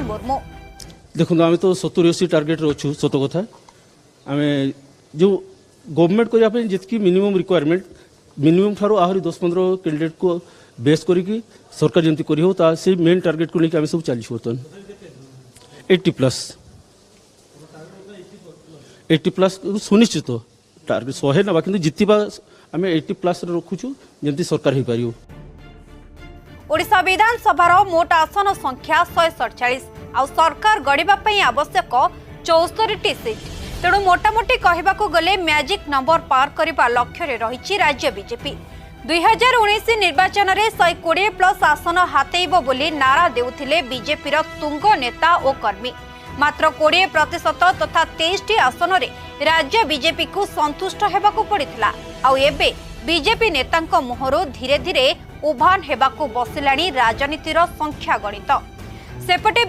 मुर्मू। देखो आम तो 70-80 टार्गेट अच्छु सत कथा आम जो गवर्नमेंट करने जी मिनिमम रिक्वायरमेंट मिनिमम ठार आहरी 10-15 कैंडिडेट को बेस करी सरकार जमी कर से मेन टार्गेट को लेकिन सब चली बर्तमान 80+ सुनिश्चित टार्गेट 100 ना कि जितवा आम 80+ रखुचु जमी सरकार हो पार। ओडिशा विधानसभार मोट आसन संख्या 147 आ सरकार गढ़ा आवश्यक 74टी सीट। तेणु मोटामोटी कहवाक गले मैजिक नंबर पार करने लक्ष्य रही राज्य बीजेपी 2019 निर्वाचन में 120+ आसन हातेब बोली नारा देउथिले बीजेपीर तुंग नेता और कर्मी। मात्र 20% तथा 23टी आसन रे राज्य बीजेपी को संतुष्ट हेबाकू पड़िथिला। आउ एबे बीजेपी नेतांक मुहरु धीरे धीरे उभान हेबाकू बसिलाणी राजनीतिर संख्या गणित। सेपटे